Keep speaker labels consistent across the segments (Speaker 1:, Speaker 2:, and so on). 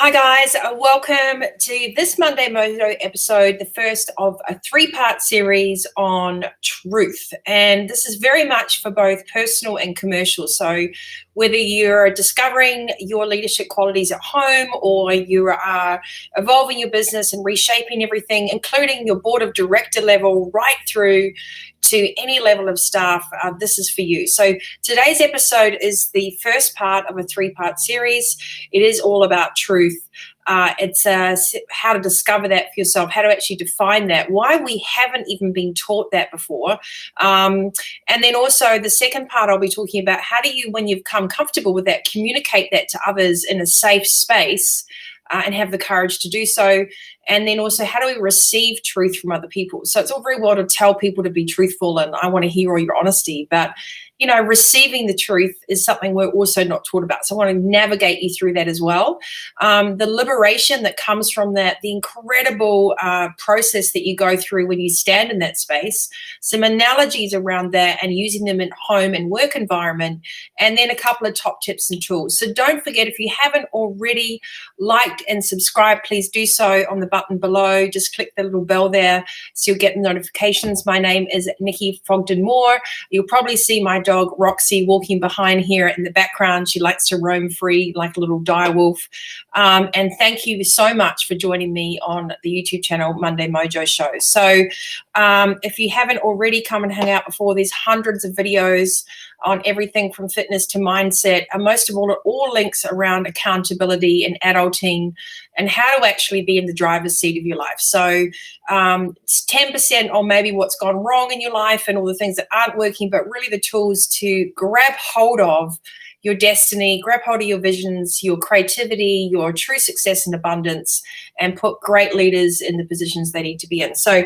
Speaker 1: Hi guys, welcome to this Monday Mojo episode, the first of a three-part series on truth. And this is very much for both personal and commercial. So whether you're discovering your leadership qualities at home or you are evolving your business and reshaping everything, including your board of director level right through to any level of staff, this is for you. So today's episode is the first part of a three-part series. It is all about truth. It's how to discover that for yourself, how to actually define that, why we haven't even been taught that before. And then also the second part, I'll be talking about how do you, when you've come comfortable with that, communicate that to others in a safe space and have the courage to do so. And then also, how do we receive truth from other people? So it's all very well to tell people to be truthful and I want to hear all your honesty, but you know, receiving the truth is something we're also not taught about. So I want to navigate you through that as well. The liberation that comes from that, the incredible process that you go through when you stand in that space, some analogies around that and using them in home and work environment, and then a couple of top tips and tools. So don't forget, if you haven't already liked and subscribed, please do so on the button below. Just click the little bell there so you'll get notifications. My name is Nikki Fogden-Moore. You'll probably see my dog Roxy walking behind here in the background. She likes to roam free like a little dire wolf. And thank you so much for joining me on the YouTube channel Monday Mojo Show. So if you haven't already come and hang out before, there's hundreds of videos on everything from fitness to mindset, and most of all links around accountability and adulting and how to actually be in the driver's seat of your life. So it's 10% on maybe what's gone wrong in your life and all the things that aren't working, but really the tools to grab hold of your destiny, grab hold of your visions, your creativity, your true success and abundance, and put great leaders in the positions they need to be in. So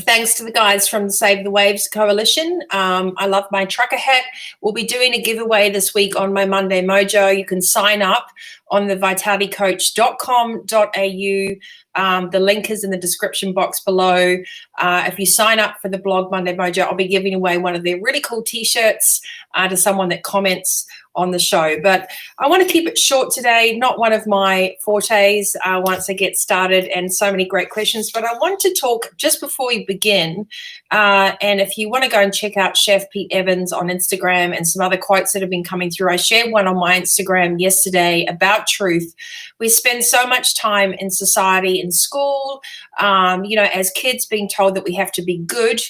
Speaker 1: thanks to the guys from the Save the Waves Coalition. I love my trucker hat. We'll be doing a giveaway this week on my Monday Mojo. You can sign up on the vitalitycoach.com.au. The link is in the description box below. If you sign up for the blog Monday Mojo, I'll be giving away one of their really cool t-shirts to someone that comments on the show. But I want to keep it short today, not one of my fortes once I get started, and so many great questions. But I want to talk just before we begin, and if you want to go and check out Chef Pete Evans on Instagram and some other quotes that have been coming through, I shared one on my Instagram yesterday about truth. We spend so much time in society, in school, as kids being told that we have to be good.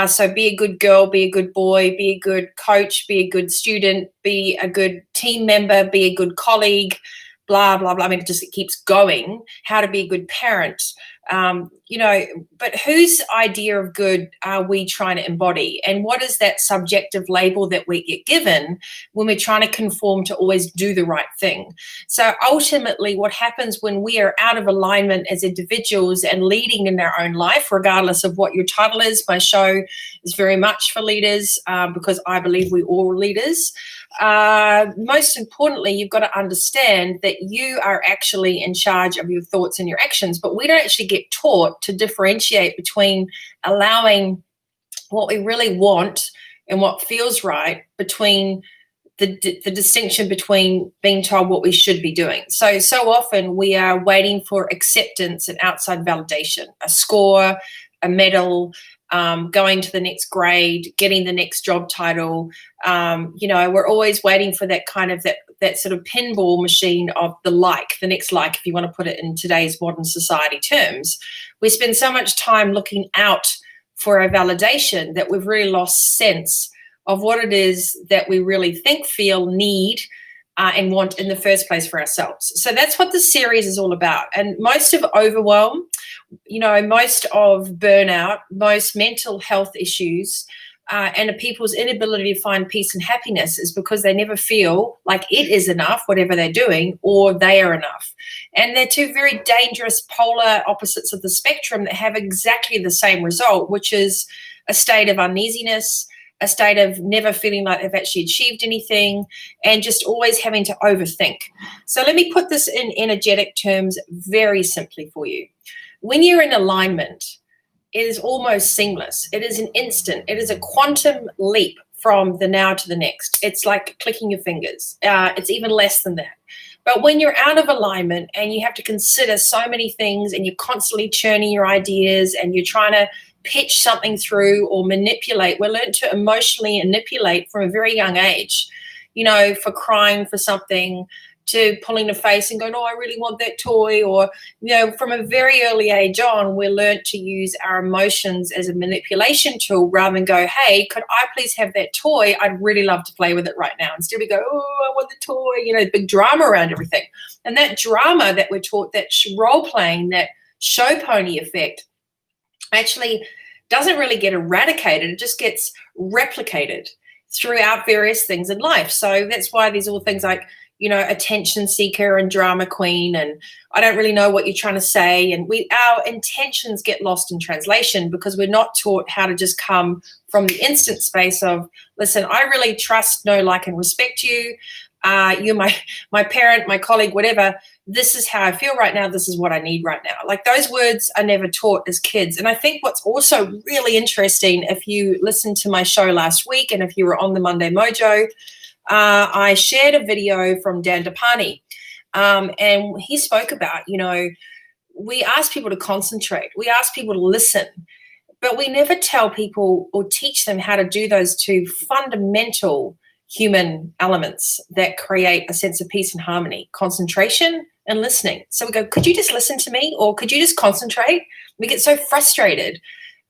Speaker 1: So be a good girl, be a good boy, be a good coach, be a good student, be a good team member, be a good colleague, blah, blah, blah. I mean, it keeps going. How to be a good parent, but whose idea of good are we trying to embody? And what is that subjective label that we get given when we're trying to conform to always do the right thing? So ultimately what happens when we are out of alignment as individuals and leading in our own life, regardless of what your title is, my show is very much for leaders because I believe we're all leaders. Most importantly, you've got to understand that you are actually in charge of your thoughts and your actions, but we don't actually get taught to differentiate between allowing what we really want and what feels right, between the distinction between being told what we should be doing. So often we are waiting for acceptance and outside validation, a score, a medal, going to the next grade, getting the next job title. We're always waiting for that kind of that sort of pinball machine of the next like, if you want to put it in today's modern society terms. We spend so much time looking out for a validation that we've really lost sense of what it is that we really think, feel, need, and want in the first place for ourselves. So that's what the series is all about. And most of overwhelm, most of burnout, most mental health issues, and people's inability to find peace and happiness is because they never feel like it is enough, whatever they're doing, or they are enough. And they're two very dangerous polar opposites of the spectrum that have exactly the same result, which is a state of uneasiness, a state of never feeling like they've actually achieved anything, and just always having to overthink. So let me put this in energetic terms very simply for you. When you're in alignment, it is almost seamless. It is an instant. It is a quantum leap from the now to the next. It's like clicking your fingers. It's even less than that. But when you're out of alignment and you have to consider so many things and you're constantly churning your ideas and you're trying to pitch something through or manipulate, we're learned to emotionally manipulate from a very young age, for crying for something, to pulling the face and going, oh, I really want that toy. Or, from a very early age on, we're learned to use our emotions as a manipulation tool rather than go, hey, could I please have that toy? I'd really love to play with it right now. Instead we go, oh, I want the toy, big drama around everything. And that drama that we're taught, that role playing, that show pony effect, actually doesn't really get eradicated. It just gets replicated throughout various things in life. So that's why there's all things like, attention seeker and drama queen, and I don't really know what you're trying to say. And our intentions get lost in translation because we're not taught how to just come from the instant space of, listen, I really trust, know, like, and respect you. You're my parent, my colleague, whatever. This is how I feel right now. This is what I need right now. Like, those words are never taught as kids. And I think what's also really interesting, if you listened to my show last week and if you were on the Monday Mojo, I shared a video from Dan Depani, and he spoke about, we ask people to concentrate. We ask people to listen, but we never tell people or teach them how to do those two fundamental human elements that create a sense of peace and harmony: concentration and listening. So we go, could you just listen to me? Or could you just concentrate? We get so frustrated.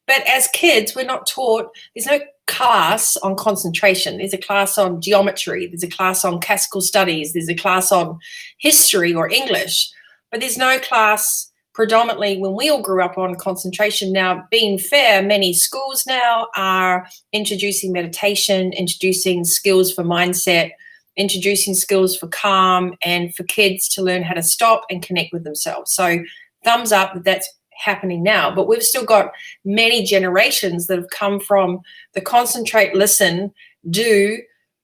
Speaker 1: But as kids, we're not taught, there's no class on concentration. There's a class on geometry. There's a class on classical studies. There's a class on history or English. But there's no class predominantly when we all grew up on concentration. Now, being fair, many schools now are introducing meditation, introducing skills for mindset, introducing skills for calm, and for kids to learn how to stop and connect with themselves. So thumbs up that that's happening now. But we've still got many generations that have come from the concentrate, listen, do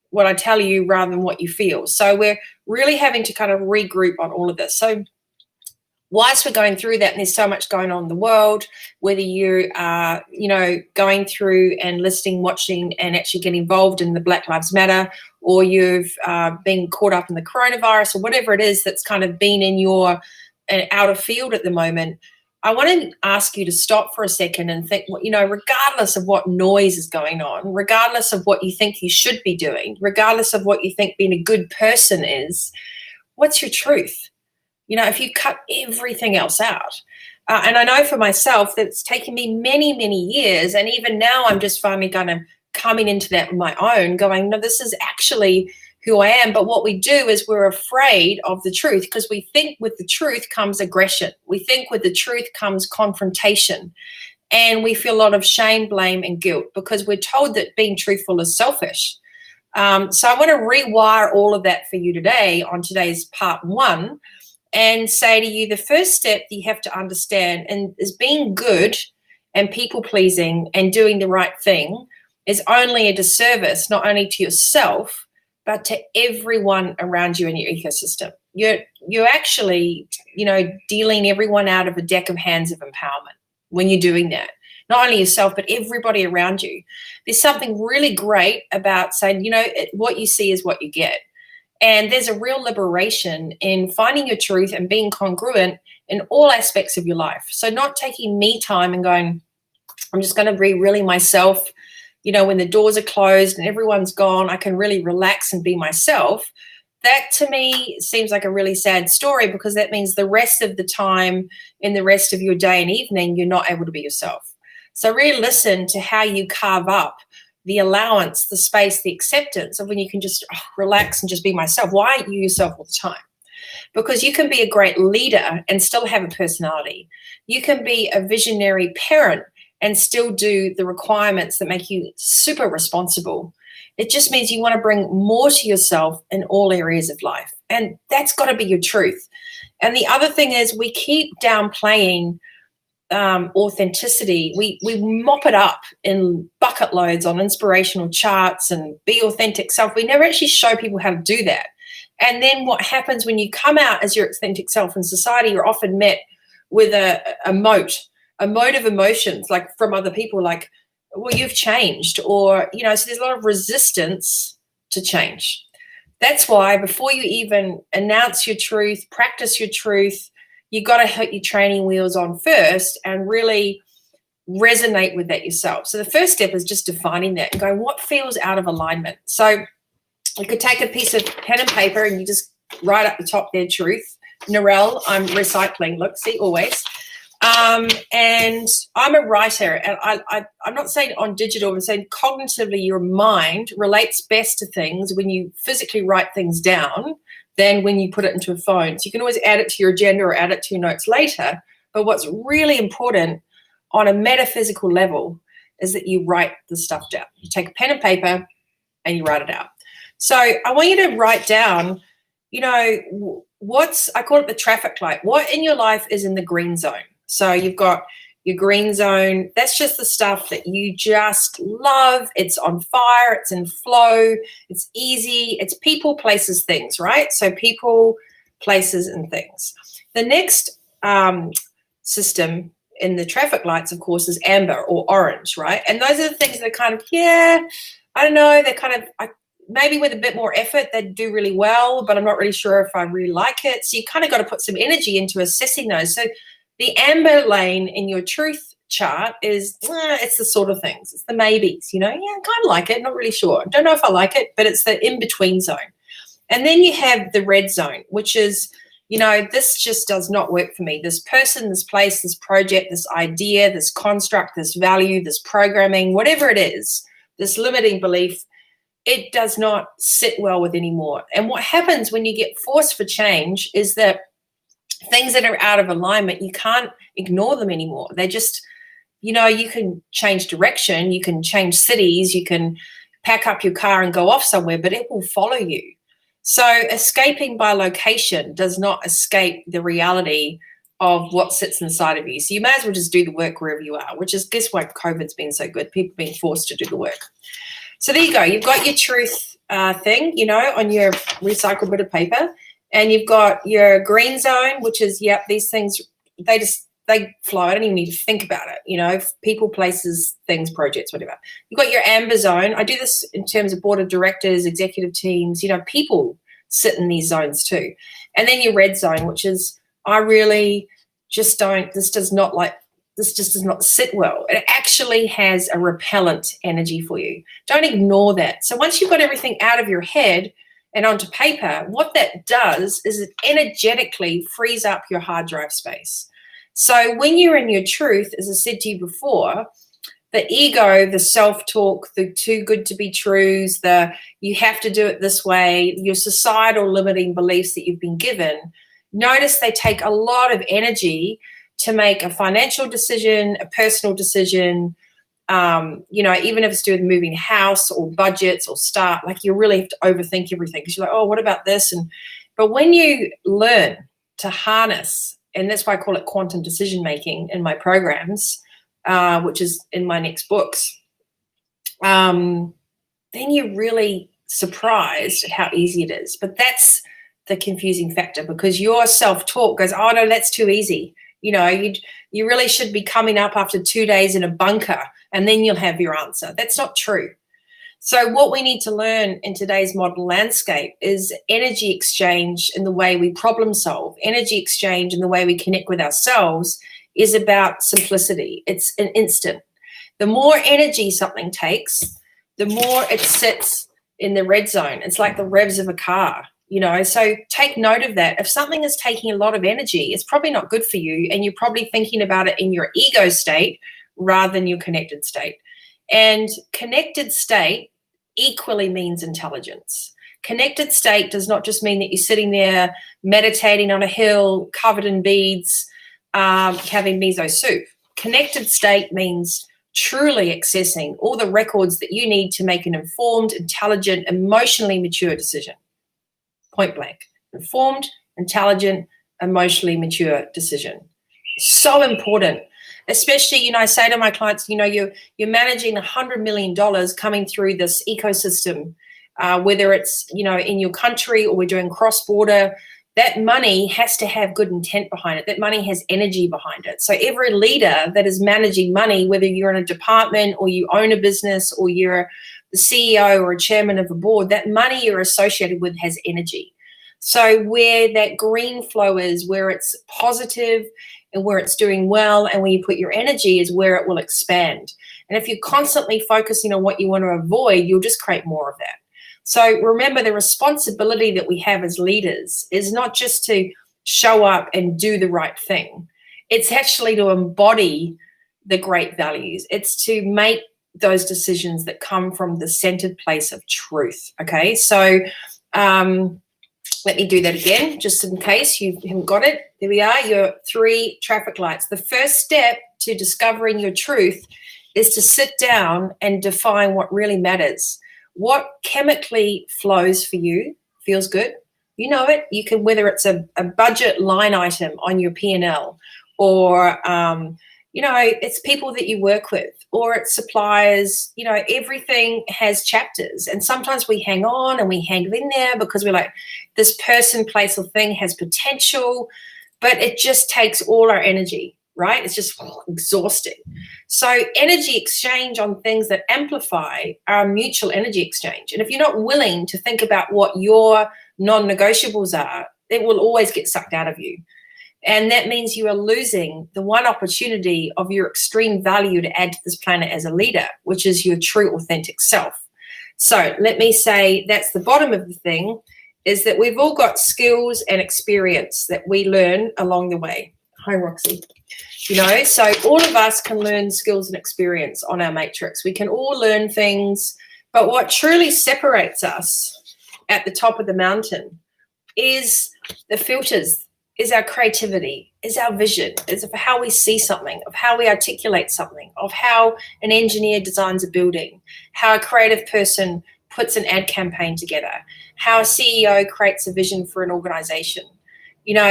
Speaker 1: what I tell you rather than what you feel. So we're really having to kind of regroup on all of this. So whilst we're going through that, and there's so much going on in the world, whether you are, going through and listening, watching, and actually getting involved in the Black Lives Matter, or you've been caught up in the coronavirus, or whatever it is that's kind of been in your outer field at the moment, I want to ask you to stop for a second and think, regardless of what noise is going on, regardless of what you think you should be doing, regardless of what you think being a good person is, what's your truth? If you cut everything else out. And I know for myself that it's taken me many, many years. And even now I'm just finally kind of coming into that on my own, going, no, this is actually who I am. But what we do is we're afraid of the truth because we think with the truth comes aggression. We think with the truth comes confrontation. And we feel a lot of shame, blame, and guilt because we're told that being truthful is selfish. So I want to rewire all of that for you today on today's part 1 and say to you, the first step that you have to understand is being good and people-pleasing and doing the right thing is only a disservice, not only to yourself, but to everyone around you in your ecosystem. You're actually, dealing everyone out of a deck of hands of empowerment when you're doing that. Not only yourself, but everybody around you. There's something really great about saying, what you see is what you get. And there's a real liberation in finding your truth and being congruent in all aspects of your life. So not taking me time and going, I'm just going to be really myself. When the doors are closed and everyone's gone, I can really relax and be myself. That to me seems like a really sad story because that means the rest of the time in the rest of your day and evening, you're not able to be yourself. So really listen to how you carve up the allowance, the space, the acceptance of when you can just relax and just be myself. Why aren't you yourself all the time? Because you can be a great leader and still have a personality. You can be a visionary parent and still do the requirements that make you super responsible. It just means you want to bring more to yourself in all areas of life. And that's got to be your truth. And the other thing is we keep downplaying authenticity. We mop it up in bucket loads on inspirational charts and be authentic self. We never actually show people how to do that. And then what happens when you come out as your authentic self in society, you're often met with a moat of emotions, like from other people, like, well, you've changed, or, so there's a lot of resistance to change. That's why before you even announce your truth, practice your truth, you got to hit your training wheels on first and really resonate with that yourself. So the first step is just defining that and going, what feels out of alignment? So you could take a piece of pen and paper and you just write up the top there, truth. Narelle, I'm recycling. Look, see, always. And I'm a writer, and I'm not saying on digital, I'm saying cognitively your mind relates best to things when you physically write things down than when you put it into a phone. So you can always add it to your agenda or add it to your notes later. But what's really important on a metaphysical level is that you write the stuff down. You take a pen and paper and you write it out. So I want you to write down, you know, I call it the traffic light. What in your life is in the green zone? So you've got your green zone. That's just the stuff that you just love. It's on fire. It's in flow. It's easy. It's people, places, things, right? So people, places, and things. The next system in the traffic lights, of course, is amber or orange, right? And those are the things that are kind of, I don't know, they're kind of, maybe with a bit more effort, they'd do really well, but I'm not really sure if I really like it. So you kind of got to put some energy into assessing those. So the amber lane in your truth chart is, it's the sort of things. It's the maybes, you know, I kind of like it, not really sure. Don't know if I like it, but it's the in-between zone. And then you have the red zone, which is, you know, this just does not work for me. This person, this place, this project, this idea, this construct, this value, this programming, whatever it is, this limiting belief, it does not sit well with anymore. And what happens when you get forced for change is that things that are out of alignment, you can't ignore them anymore. They just, you know, you can change direction, you can change cities, you can pack up your car and go off somewhere, but it will follow you. So escaping by location does not escape the reality of what sits inside of you. So you may as well just do the work wherever you are, which is, guess why COVID's been so good? People being forced to do the work. So there you go. You've got your truth thing, you know, on your recycled bit of paper. And you've got your green zone, which is, these things, they flow. I don't even need to think about it, you know, people, places, things, projects, whatever. You've got your amber zone. I do this in terms of board of directors, executive teams, you know, people sit in these zones too. And then your red zone, which is, I really just don't, this just does not sit well. It actually has a repellent energy for you. Don't ignore that. So once you've got everything out of your head and onto paper, what that does is it energetically frees up your hard drive space. So when you're in your truth, as I said to you before, the ego, the self-talk, the too good to be trues, the you have to do it this way, your societal limiting beliefs that you've been given, notice they take a lot of energy to make a financial decision, a personal decision, you know, even if it's to do with moving house or budgets or start, like you really have to overthink everything because you're like, oh, what about this? But when you learn to harness, and that's why I call it quantum decision making in my programs, which is in my next books, then you're really surprised at how easy it is. But that's the confusing factor because your self-talk goes, oh, no, that's too easy. You know, you really should be coming up after 2 days in a bunker and then you'll have your answer. That's not true. So what we need to learn in today's modern landscape is energy exchange in the way we problem solve, energy exchange in the way we connect with ourselves is about simplicity. It's an instant. The more energy something takes, the more it sits in the red zone. It's like the revs of a car. You know, so take note of that. If something is taking a lot of energy, it's probably not good for you, and you're probably thinking about it in your ego state rather than your connected state. And connected state equally means intelligence. Connected state does not just mean that you're sitting there meditating on a hill covered in beads, having miso soup. Connected state means truly accessing all the records that you need to make an informed, intelligent, emotionally mature decision. Point blank. Informed, intelligent, emotionally mature decision. So important. Especially, you know, I say to my clients, you know, you're managing $100 million coming through this ecosystem, whether it's, you know, in your country or we're doing cross-border, that money has to have good intent behind it. That money has energy behind it. So every leader that is managing money, whether you're in a department or you own a business or you're the CEO or a chairman of a board, that money you're associated with has energy. So where that green flow is, where it's positive and where it's doing well, and where you put your energy is where it will expand. And if you're constantly focusing on what you want to avoid, you'll just create more of that. So remember, the responsibility that we have as leaders is not just to show up and do the right thing. It's actually to embody the great values. It's to make those decisions that come from the centered place of truth. Okay, so let me do that again, just in case you haven't got it. There we are, your 3 traffic lights. The first step to discovering your truth is to sit down and define what really matters. What chemically flows for you, feels good. You know it. You can, whether it's a budget line item on your P&L, or it's people that you work with, or it's suppliers. Everything has chapters, and sometimes we hang on and we hang in there because we're like, this person, place, or thing has potential, but it just takes all our energy, right? It's just exhausting. So energy exchange on things that amplify our mutual energy exchange. And if you're not willing to think about what your non-negotiables are, it will always get sucked out of you. And that means you are losing the one opportunity of your extreme value to add to this planet as a leader, which is your true, authentic self. So let me say that's the bottom of the thing, is that we've all got skills and experience that we learn along the way. Hi, Roxy. So all of us can learn skills and experience on our matrix. We can all learn things, but what truly separates us at the top of the mountain is the filters, is our creativity, is our vision, is of how we see something, of how we articulate something, of how an engineer designs a building, how a creative person puts an ad campaign together, how a CEO creates a vision for an organization,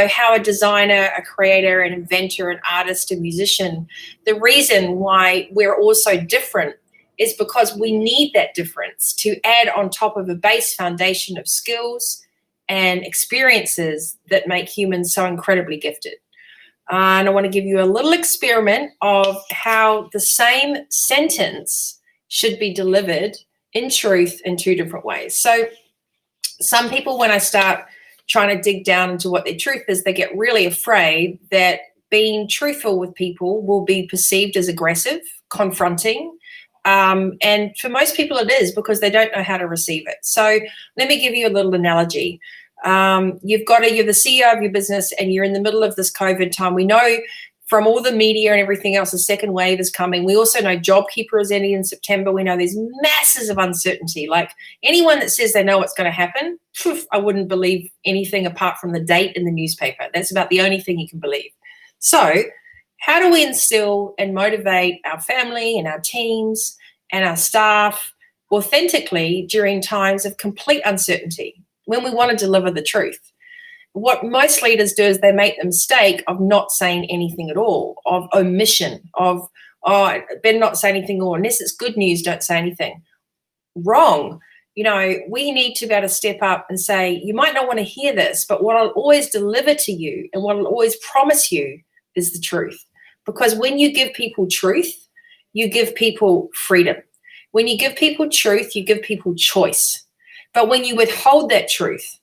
Speaker 1: how a designer, a creator, an inventor, an artist, a musician. The reason why we're all so different is because we need that difference to add on top of a base foundation of skills and experiences that make humans so incredibly gifted. And I want to give you a little experiment of how the same sentence should be delivered in truth in 2 different ways. So some people, when I start trying to dig down into what their truth is, they get really afraid that being truthful with people will be perceived as aggressive, confronting. And for most people it is, because they don't know how to receive it. So let me give you a little analogy. You're the CEO of your business and you're in the middle of this COVID time. We know from all the media and everything else, the second wave is coming. We also know JobKeeper is ending in September. We know there's masses of uncertainty. Like, anyone that says they know what's going to happen, I wouldn't believe anything apart from the date in the newspaper. That's about the only thing you can believe. So how do we instill and motivate our family and our teams and our staff authentically during times of complete uncertainty when we want to deliver the truth? What most leaders do is they make the mistake of not saying anything at all, of omission, of, better not say anything, or unless it's good news, don't say anything. Wrong. We need to be able to step up and say, you might not want to hear this, but what I'll always deliver to you and what I'll always promise you is the truth. Because when you give people truth, you give people freedom. When you give people truth, you give people choice. But when you withhold that truth,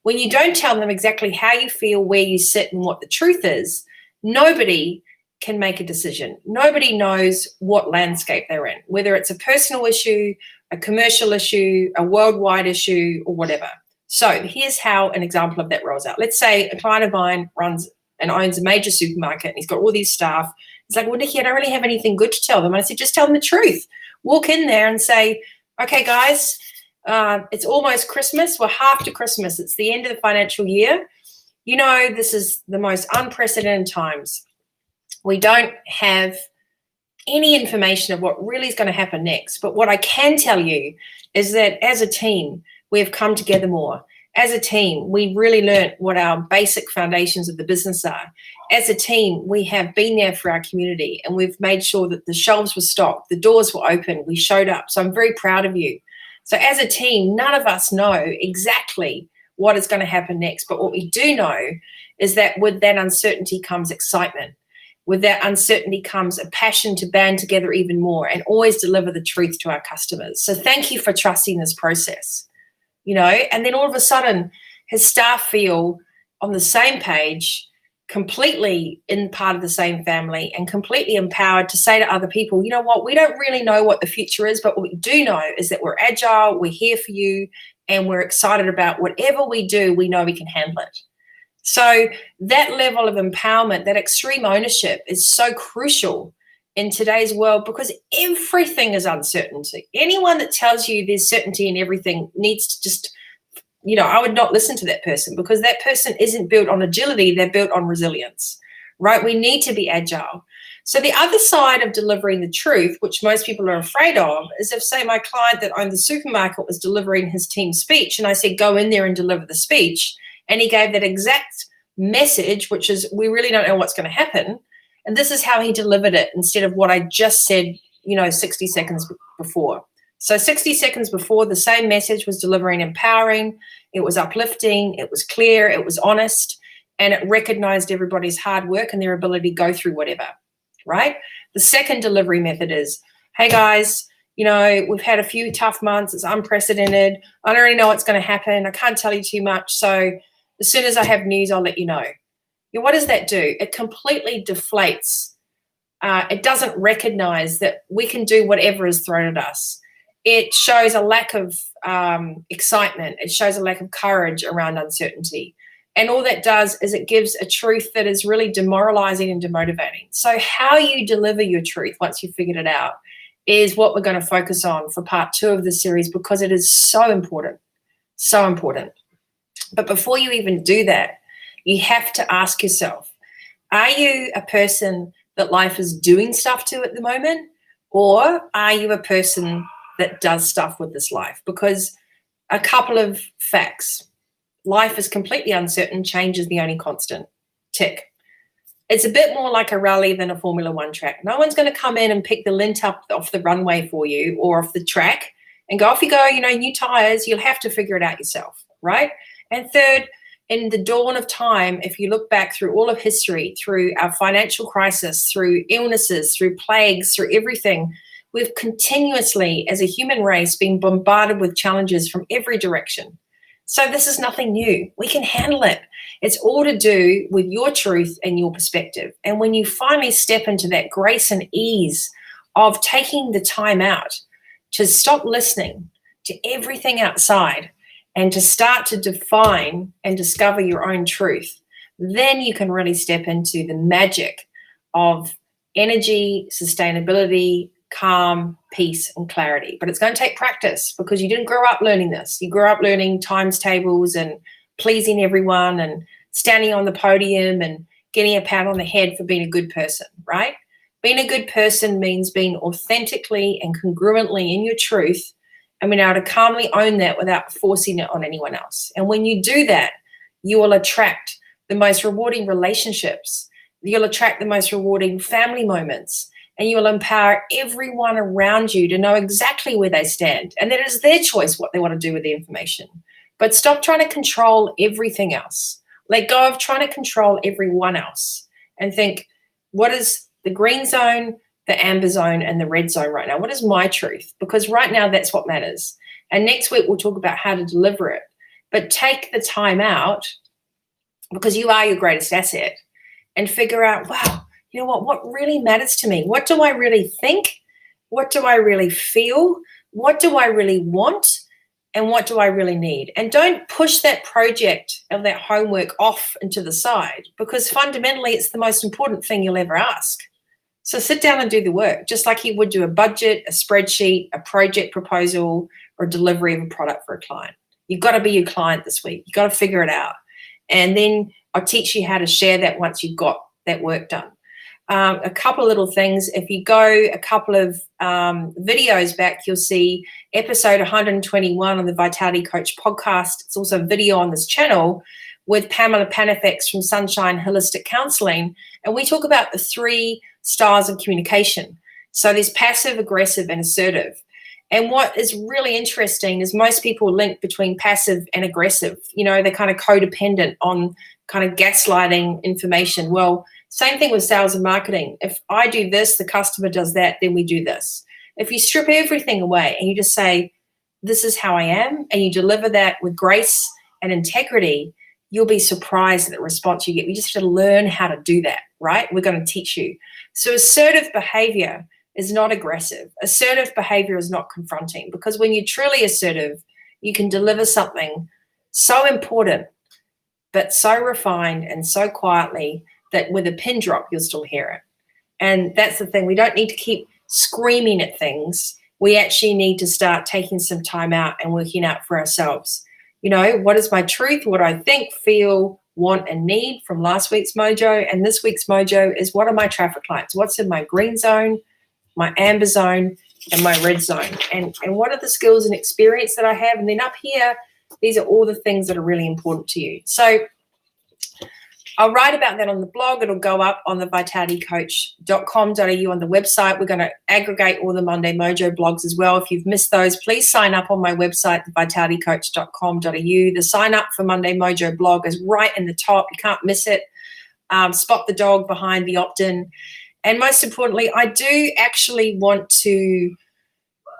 Speaker 1: when you don't tell them exactly how you feel, where you sit, and what the truth is, nobody can make a decision. Nobody knows what landscape they're in, whether it's a personal issue, a commercial issue, a worldwide issue, or whatever. So here's how an example of that rolls out. Let's say a client of mine runs and owns a major supermarket, and he's got all these staff. He's like, well, Nikki, I don't really have anything good to tell them. And I said, just tell them the truth. Walk in there and say, okay, guys, it's almost Christmas. We're half to Christmas. It's the end of the financial year. This is the most unprecedented times. We don't have any information of what really is going to happen next. But what I can tell you is that as a team, we have come together more. As a team, we really learnt what our basic foundations of the business are. As a team, we have been there for our community, and we've made sure that the shelves were stocked, the doors were open, we showed up. So I'm very proud of you. So as a team, none of us know exactly what is going to happen next. But what we do know is that with that uncertainty comes excitement. with that uncertainty comes a passion to band together even more and always deliver the truth to our customers. So thank you for trusting this process, and then all of a sudden his staff feel on the same page, completely in part of the same family and completely empowered to say to other people, you know what, we don't really know what the future is, but what we do know is that we're agile, we're here for you, and we're excited about whatever we do, we know we can handle it. So that level of empowerment, that extreme ownership is so crucial in today's world because everything is uncertainty. Anyone that tells you there's certainty in everything needs to just, I would not listen to that person because that person isn't built on agility, they're built on resilience, right? We need to be agile. So the other side of delivering the truth, which most people are afraid of, is if, say, my client that owned the supermarket was delivering his team speech and I said, go in there and deliver the speech. And he gave that exact message, which is, we really don't know what's going to happen. And this is how he delivered it instead of what I just said, 60 seconds before. So 60 seconds before, the same message was delivering empowering, it was uplifting, it was clear, it was honest, and it recognized everybody's hard work and their ability to go through whatever, right? The second delivery method is, hey guys, we've had a few tough months, it's unprecedented, I don't really know what's going to happen, I can't tell you too much, so as soon as I have news, I'll let you know. What does that do? It completely deflates. It doesn't recognize that we can do whatever is thrown at us. It shows a lack of excitement. It shows a lack of courage around uncertainty. And all that does is it gives a truth that is really demoralizing and demotivating. So how you deliver your truth once you've figured it out is what we're going to focus on for part 2 of the series because it is so important, so important. But before you even do that, you have to ask yourself, are you a person that life is doing stuff to at the moment? Or are you a person that does stuff with this life? Because a couple of facts. Life is completely uncertain. Change is the only constant. Tick. It's a bit more like a rally than a Formula One track. No one's going to come in and pick the lint up off the runway for you or off the track and go, off you go, new tires. You'll have to figure it out yourself, right? And third, in the dawn of time, if you look back through all of history, through our financial crisis, through illnesses, through plagues, through everything, we've continuously, as a human race, been bombarded with challenges from every direction. So this is nothing new. We can handle it. It's all to do with your truth and your perspective. And when you finally step into that grace and ease of taking the time out to stop listening to everything outside and to start to define and discover your own truth, then you can really step into the magic of energy, sustainability, calm, peace, and clarity. But it's going to take practice because you didn't grow up learning this. You grew up learning times tables and pleasing everyone and standing on the podium and getting a pat on the head for being a good person, right? Being a good person means being authentically and congruently in your truth and being able to calmly own that without forcing it on anyone else. And when you do that, you will attract the most rewarding relationships. You'll attract the most rewarding family moments. And you will empower everyone around you to know exactly where they stand. And that is their choice what they want to do with the information. But stop trying to control everything else. Let go of trying to control everyone else and think, what is the green zone, the amber zone, and the red zone right now? What is my truth? Because right now, that's what matters. And next week, we'll talk about how to deliver it. But take the time out because you are your greatest asset and figure out, wow, you know what really matters to me? What do I really think? What do I really feel? What do I really want? And what do I really need? And don't push that project or that homework off into the side because fundamentally it's the most important thing you'll ever ask. So sit down and do the work, just like you would do a budget, a spreadsheet, a project proposal, or delivery of a product for a client. You've got to be your client this week. You've got to figure it out. And then I'll teach you how to share that once you've got that work done. A couple of little things. If you go a couple of videos back, you'll see episode 121 on the Vitality Coach podcast. It's also a video on this channel with Pamela Panafax from Sunshine Holistic Counseling. And we talk about the 3 styles of communication. So there's passive, aggressive, and assertive. And what is really interesting is most people link between passive and aggressive. They're kind of codependent on kind of gaslighting information. Well, Same thing with sales and marketing. If I do this, the customer does that, then we do this. If you strip everything away and you just say, this is how I am, and you deliver that with grace and integrity, you'll be surprised at the response you get. You just have to learn how to do that, right? We're going to teach you. So assertive behavior is not aggressive. Assertive behavior is not confronting, because when you're truly assertive, you can deliver something so important, but so refined and so quietly that with a pin drop, you'll still hear it. And that's the thing. We don't need to keep screaming at things. We actually need to start taking some time out and working out for ourselves. You know, what is my truth? What I think, feel, want, and need from last week's mojo. And this week's mojo is, what are my traffic lights? What's in my green zone, my amber zone, and my red zone? And what are the skills and experience that I have? And then up here, these are all the things that are really important to you. So I'll write about that on the blog. It'll go up on the vitalitycoach.com.au on the website. We're going to aggregate all the Monday Mojo blogs as well. If you've missed those, please sign up on my website, thevitalitycoach.com.au. The sign up for Monday Mojo blog is right in the top. You can't miss it. Spot the dog behind the opt-in. And most importantly, I do actually want to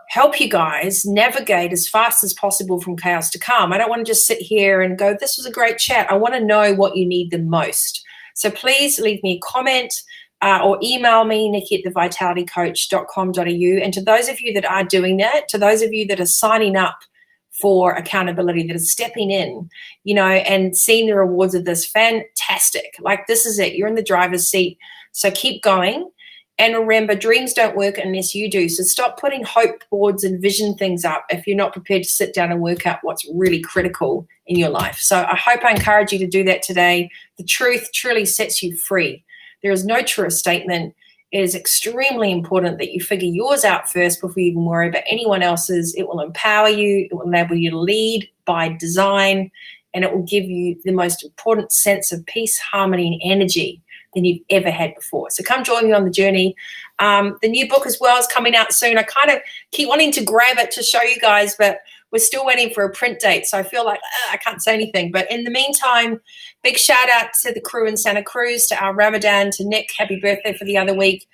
Speaker 1: help you guys navigate as fast as possible from chaos to calm. I don't want to just sit here and go, this was a great chat. I want to know what you need the most. So please leave me a comment or email me, nikki@thevitalitycoach.com.au. And to those of you that are doing that, to those of you that are signing up for accountability, that are stepping in, you know, and seeing the rewards of this, fantastic. Like, this is it. You're in the driver's seat. So keep going. And remember, dreams don't work unless you do. So stop putting hope boards and vision things up if you're not prepared to sit down and work out what's really critical in your life. So I hope I encourage you to do that today. The truth truly sets you free. There is no truer statement. It is extremely important that you figure yours out first before you even worry about anyone else's. It will empower you. It will enable you to lead by design. And it will give you the most important sense of peace, harmony, and energy than you've ever had before. So come join me on the journey. The new book as well is coming out soon. I kind of keep wanting to grab it to show you guys, but we're still waiting for a print date. So I feel like I can't say anything. But in the meantime, big shout out to the crew in Santa Cruz, to our Ramadan, to Nick, happy birthday for the other week,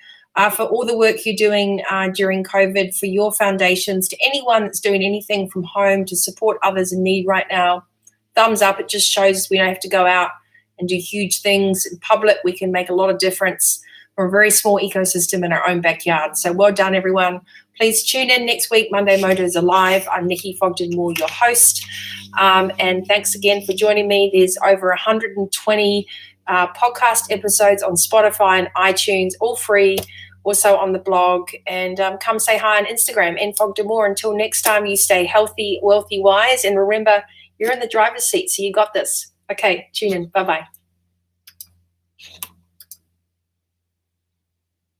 Speaker 1: for all the work you're doing during COVID, for your foundations, to anyone that's doing anything from home to support others in need right now. Thumbs up. It just shows we don't have to go out and do huge things in public. We can make a lot of difference from a very small ecosystem in our own backyard. So well done, everyone. Please tune in next week. Monday Mojo is alive. I'm Nikki Fogden-Moore, your host. And thanks again for joining me. There's over 120 podcast episodes on Spotify and iTunes, all free, also on the blog. And come say hi on Instagram, @Fogden-Moore. Until next time, you stay healthy, wealthy, wise. And remember, you're in the driver's seat, so you got this. Okay, tune in. Bye-bye.